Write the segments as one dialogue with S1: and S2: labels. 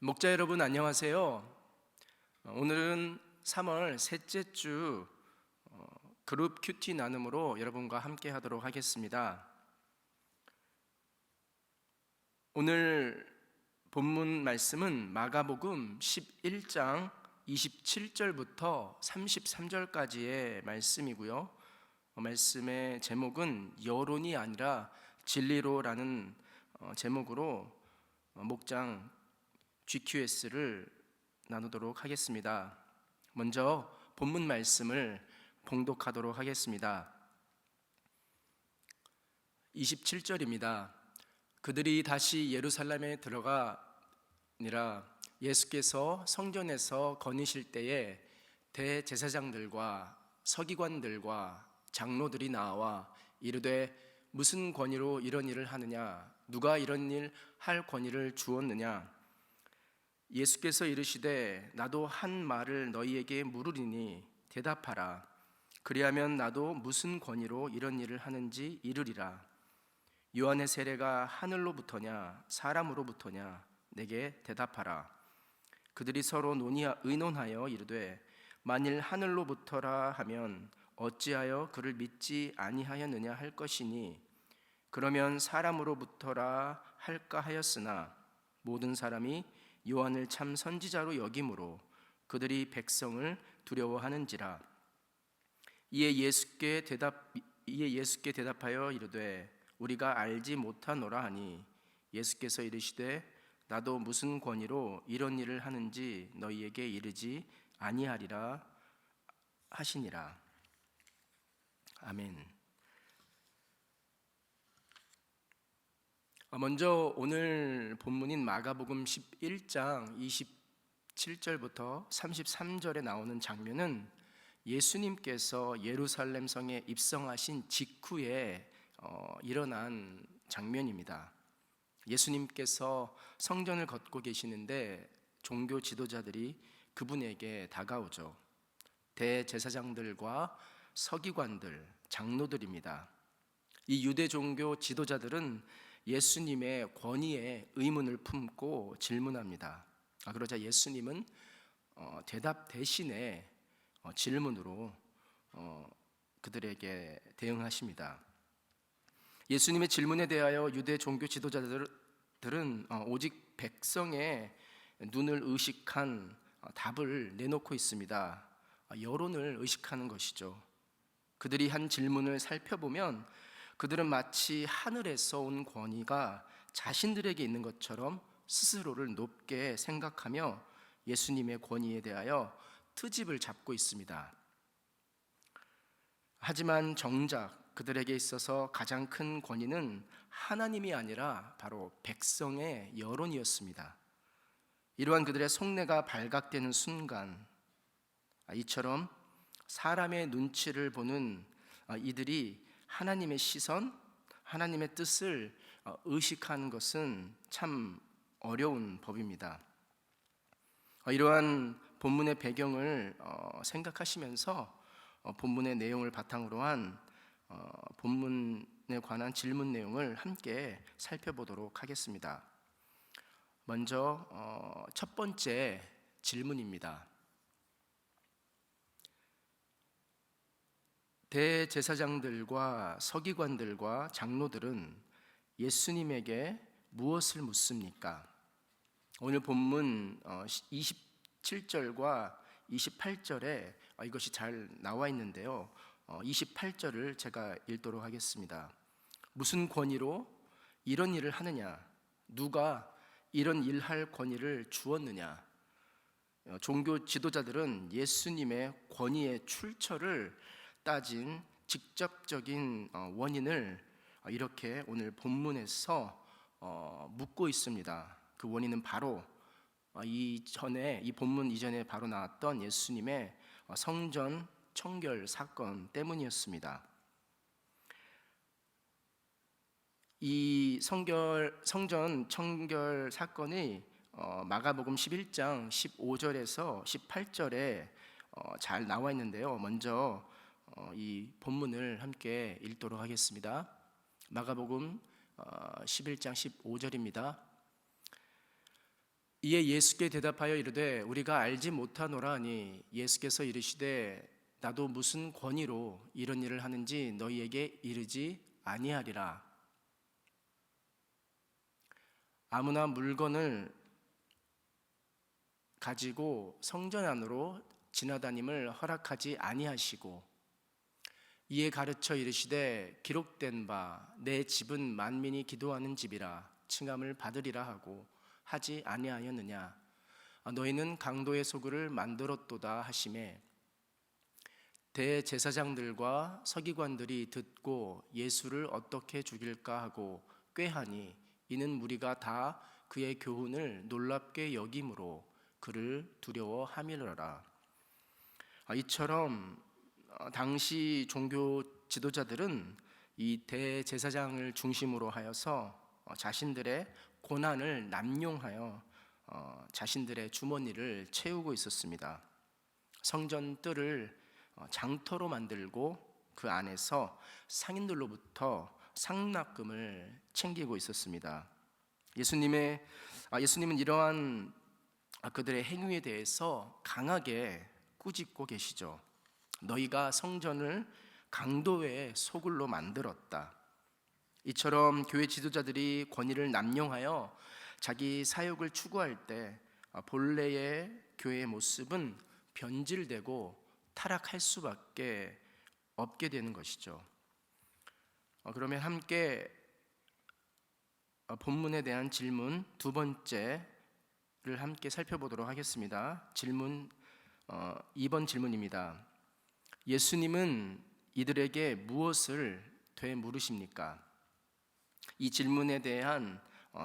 S1: 목자 여러분 안녕하세요. 오늘은 3월 셋째 주 그룹 큐티 나눔으로 여러분과 함께 하도록 하겠습니다. 오늘 본문 말씀은 마가복음 11장 27절부터 33절까지의 말씀이고요. 말씀의 제목은 여론이 아니라 진리로라는 제목으로 목장 GQS를 나누도록 하겠습니다. 먼저 본문 말씀을 봉독하도록 하겠습니다. 27절입니다. 그들이 다시 예루살렘에 들어가니라. 예수께서 성전에서 거니실 때에 대제사장들과 서기관들과 장로들이 나와 이르되 무슨 권위로 이런 일을 하느냐? 누가 이런 일 할 권위를 주었느냐? 예수께서 이르시되 나도 한 말을 너희에게 물으리니 대답하라. 그리하면 나도 무슨 권위로 이런 일을 하는지 이르리라. 요한의 세례가 하늘로부터냐 사람으로부터냐? 내게 대답하라. 그들이 서로 의논하여 이르되 만일 하늘로부터라 하면 어찌하여 그를 믿지 아니하였느냐 할 것이니 그러면 사람으로부터라 할까 하였으나 모든 사람이 요한을 참 선지자로 여김으로 그들이 백성을 두려워하는지라. 이에 예수께 대답하여 이르되 우리가 알지 못하노라 하니 예수께서 이르시되 나도 무슨 권위로 이런 일을 하는지 너희에게 이르지 아니하리라 하시니라. 아멘. 먼저 오늘 본문인 마가복음 11장 27절부터 33절에 나오는 장면은 예수님께서 예루살렘 성에 입성하신 직후에 일어난 장면입니다. 예수님께서 성전을 걷고 계시는데 종교 지도자들이 그분에게 다가오죠. 대제사장들과 서기관들, 장로들입니다. 이 유대 종교 지도자들은 예수님의 권위에 의문을 품고 질문합니다. 그러자 예수님은 대답 대신에 질문으로 그들에게 대응하십니다. 예수님의 질문에 대하여 유대 종교 지도자들은 오직 백성의 눈을 의식한 답을 내놓고 있습니다. 여론을 의식하는 것이죠. 그들이 한 질문을 살펴보면 그들은 마치 하늘에서 온 권위가 자신들에게 있는 것처럼 스스로를 높게 생각하며 예수님의 권위에 대하여 트집을 잡고 있습니다. 하지만 정작 그들에게 있어서 가장 큰 권위는 하나님이 아니라 바로 백성의 여론이었습니다. 이러한 그들의 속내가 발각되는 순간 이처럼 사람의 눈치를 보는 이들이 하나님의 시선, 하나님의 뜻을 의식하는 것은 참 어려운 법입니다. 이러한 본문의 배경을 생각하시면서 본문의 내용을 바탕으로 한 본문에 관한 질문 내용을 함께 살펴보도록 하겠습니다. 먼저 첫 번째 질문입니다. 대제사장들과 서기관들과 장로들은 예수님에게 무엇을 묻습니까? 오늘 본문 27절과 28절에 이것이 잘 나와 있는데요. 28절을 제가 읽도록 하겠습니다. 무슨 권위로 이런 일을 하느냐? 누가 이런 일할 권위를 주었느냐? 종교 지도자들은 예수님의 권위의 출처를 따진 직접적인 원인을 이렇게 오늘 본문에서 묻고 있습니다. 그 원인은 바로 이 본문 이전에 바로 나왔던 예수님의 성전 청결 사건 때문이었습니다. 이 성전 청결 사건이 마가복음 11장 15절에서 18절에 잘 나와 있는데요. 먼저 이 본문을 함께 읽도록 하겠습니다. 마가복음 11장 15절입니다. 이에 예수께 대답하여 이르되 우리가 알지 못하노라 하니 예수께서 이르시되 나도 무슨 권위로 이런 일을 하는지 너희에게 이르지 아니하리라. 아무나 물건을 가지고 성전 안으로 지나다님을 허락하지 아니하시고 이에 가르쳐 이르시되 기록된 바 내 집은 만민이 기도하는 집이라 칭함을 받으리라 하고 하지 아니하였느냐. 너희는 강도의 소굴을 만들었도다 하시매 대제사장들과 서기관들이 듣고 예수를 어떻게 죽일까 하고 꾀하니 이는 무리가 다 그의 교훈을 놀랍게 여김으로 그를 두려워함이러라. 이처럼 당시 종교 지도자들은 이 대제사장을 중심으로 하여서 자신들의 고난을 남용하여 자신들의 주머니를 채우고 있었습니다. 성전 뜰을 장터로 만들고 그 안에서 상인들로부터 상납금을 챙기고 있었습니다. 예수님은 이러한 그들의 행위에 대해서 강하게 꾸짖고 계시죠. 너희가 성전을 강도의 소굴로 만들었다. 이처럼 교회 지도자들이 권위를 남용하여 자기 사역을 추구할 때 본래의 교회의 모습은 변질되고 타락할 수밖에 없게 되는 것이죠. 그러면 함께 본문에 대한 질문 두 번째를 함께 살펴보도록 하겠습니다. 질문 2번 질문입니다. 예수님은 이들에게 무엇을 되물으십니까? 이 질문에 대한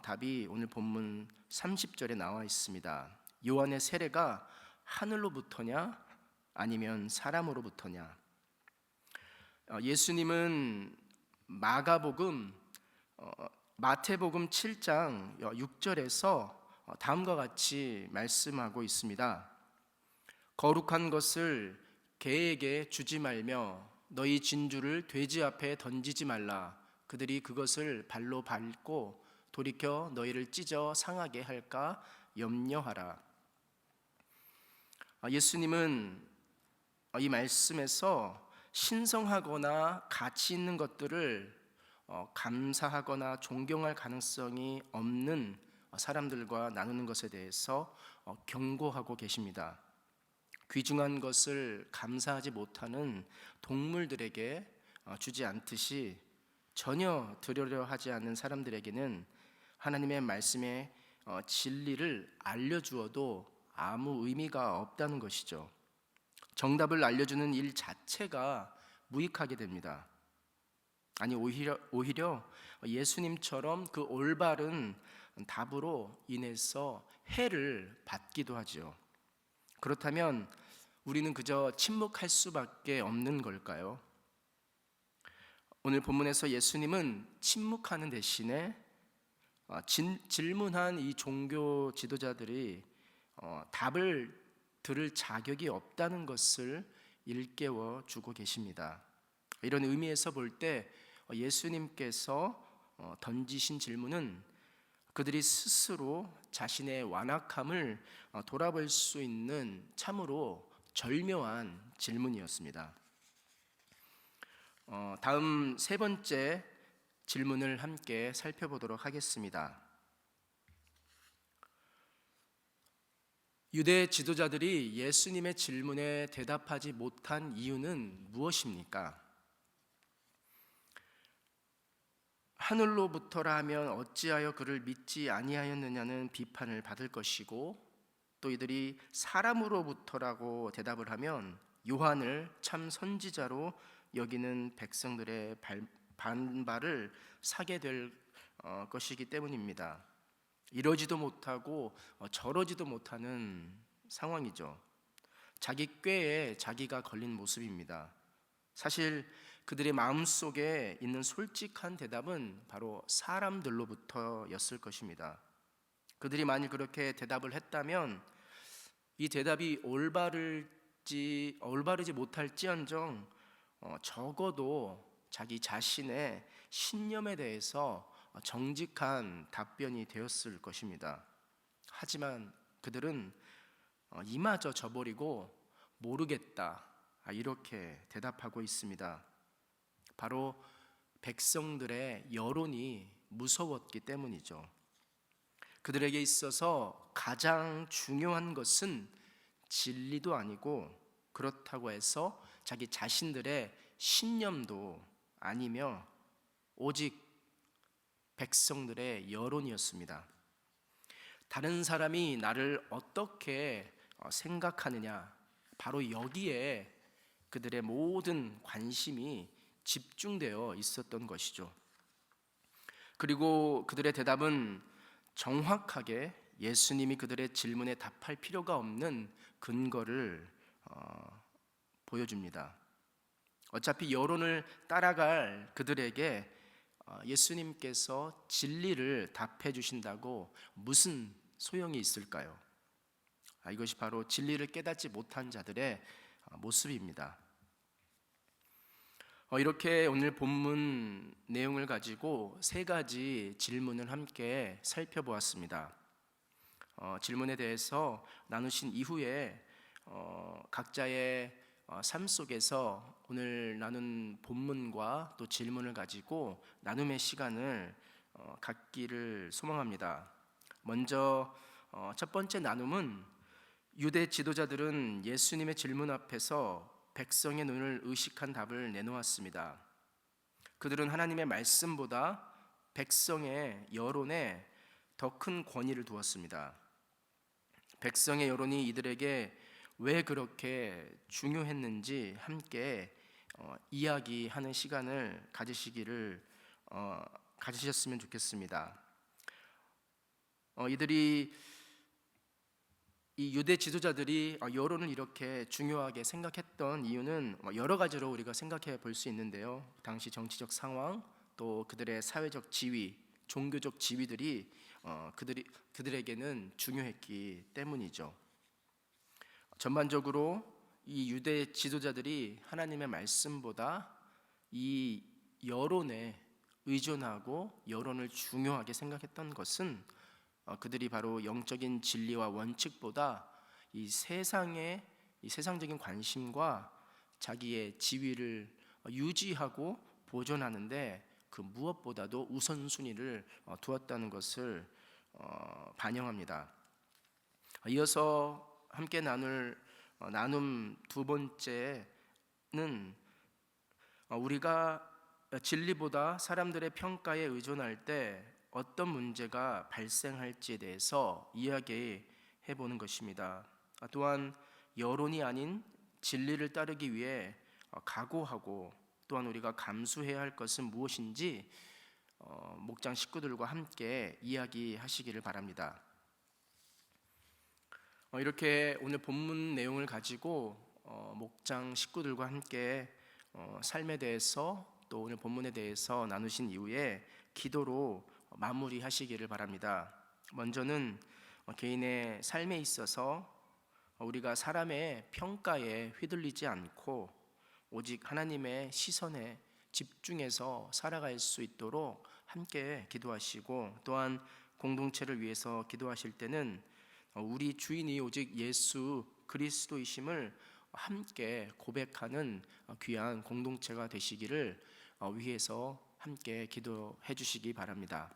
S1: 답이 오늘 본문 30절에 나와 있습니다. 요한의 세례가 하늘로부터냐 아니면 사람으로부터냐? 예수님은 마태복음 7장 6절에서 다음과 같이 말씀하고 있습니다. 거룩한 것을 개에게 주지 말며 너희 진주를 돼지 앞에 던지지 말라. 그들이 그것을 발로 밟고 돌이켜 너희를 찢어 상하게 할까 염려하라. 예수님은 이 말씀에서 신성하거나 가치 있는 것들을 감사하거나 존경할 가능성이 없는 사람들과 나누는 것에 대해서 경고하고 계십니다. 귀중한 것을 감사하지 못하는 동물들에게 주지 않듯이 전혀 드리려 하지 않는 사람들에게는 하나님의 말씀의 진리를 알려주어도 아무 의미가 없다는 것이죠. 정답을 알려주는 일 자체가 무익하게 됩니다. 아니 오히려 예수님처럼 그 올바른 답으로 인해서 해를 받기도 하죠. 그렇다면 우리는 그저 침묵할 수밖에 없는 걸까요? 오늘 본문에서 예수님은 침묵하는 대신에 질문한 이 종교 지도자들이 답을 들을 자격이 없다는 것을 일깨워 주고 계십니다. 이런 의미에서 볼 때 예수님께서 던지신 질문은 그들이 스스로 자신의 완악함을 돌아볼 수 있는 참으로 절묘한 질문이었습니다. 다음 세 번째 질문을 함께 살펴보도록 하겠습니다. 유대 지도자들이 예수님의 질문에 대답하지 못한 이유는 무엇입니까? 하늘로부터라 하면 어찌하여 그를 믿지 아니하였느냐는 비판을 받을 것이고, 또 이들이 사람으로부터라고 대답을 하면 요한을 참 선지자로 여기는 백성들의 반발을 사게 될 것이기 때문입니다. 이러지도 못하고 저러지도 못하는 상황이죠. 자기 꾀에 자기가 걸린 모습입니다. 사실 그들의 마음속에 있는 솔직한 대답은 바로 사람들로부터였을 것입니다. 그들이 만일 그렇게 대답을 했다면 이 대답이 올바르지 못할지언정 적어도 자기 자신의 신념에 대해서 정직한 답변이 되었을 것입니다. 하지만 그들은 이마저 저버리고 모르겠다, 이렇게 대답하고 있습니다. 바로 백성들의 여론이 무서웠기 때문이죠. 그들에게 있어서 가장 중요한 것은 진리도 아니고, 그렇다고 해서 자기 자신들의 신념도 아니며 오직 백성들의 여론이었습니다. 다른 사람이 나를 어떻게 생각하느냐, 바로 여기에 그들의 모든 관심이 집중되어 있었던 것이죠. 그리고 그들의 대답은 정확하게 예수님이 그들의 질문에 답할 필요가 없는 근거를 보여줍니다. 어차피 여론을 따라갈 그들에게 예수님께서 진리를 답해 주신다고 무슨 소용이 있을까요? 이것이 바로 진리를 깨닫지 못한 자들의 모습입니다. 이렇게 오늘 본문 내용을 가지고 세 가지 질문을 함께 살펴보았습니다. 질문에 대해서 나누신 이후에 각자의 삶 속에서 오늘 나눈 본문과 또 질문을 가지고 나눔의 시간을 갖기를 소망합니다. 먼저 첫 번째 나눔은 유대 지도자들은 예수님의 질문 앞에서 백성의 눈을 의식한 답을 내놓았습니다. 그들은 하나님의 말씀보다 백성의 여론에 더 큰 권위를 두었습니다. 백성의 여론이 이들에게 왜 그렇게 중요했는지 함께 이야기하는 시간을 가지셨으면 좋겠습니다. 이 유대 지도자들이 여론을 이렇게 중요하게 생각했던 이유는 여러 가지로 우리가 생각해 볼 수 있는데요. 당시 정치적 상황, 또 그들의 사회적 지위, 종교적 지위들이 그들에게는 중요했기 때문이죠. 전반적으로 이 유대 지도자들이 하나님의 말씀보다 이 여론에 의존하고 여론을 중요하게 생각했던 것은 그들이 바로 영적인 진리와 원칙보다 이 세상적인 관심과 자기의 지위를 유지하고 보존하는데 그 무엇보다도 우선순위를 두었다는 것을 반영합니다. 이어서 함께 나눌 나눔 두 번째는 우리가 진리보다 사람들의 평가에 의존할 때 어떤 문제가 발생할지에 대해서 이야기해 보는 것입니다. 또한 여론이 아닌 진리를 따르기 위해 각오하고 또한 우리가 감수해야 할 것은 무엇인지 목장 식구들과 함께 이야기하시기를 바랍니다. 이렇게 오늘 본문 내용을 가지고 목장 식구들과 함께 삶에 대해서 또 오늘 본문에 대해서 나누신 이후에 기도로 마무리하시기를 바랍니다. 먼저는 개인의 삶에 있어서 우리가 사람의 평가에 휘둘리지 않고 오직 하나님의 시선에 집중해서 살아갈 수 있도록 함께 기도하시고, 또한 공동체를 위해서 기도하실 때는 우리 주인이 오직 예수 그리스도이심을 함께 고백하는 귀한 공동체가 되시기를 위해서 함께 기도해 주시기 바랍니다.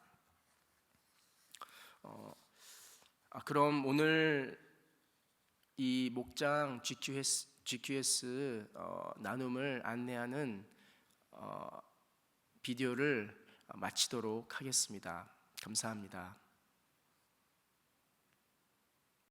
S1: 그럼 오늘 이 목장 GQS 나눔을 안내하는 비디오를 마치도록 하겠습니다. 감사합니다.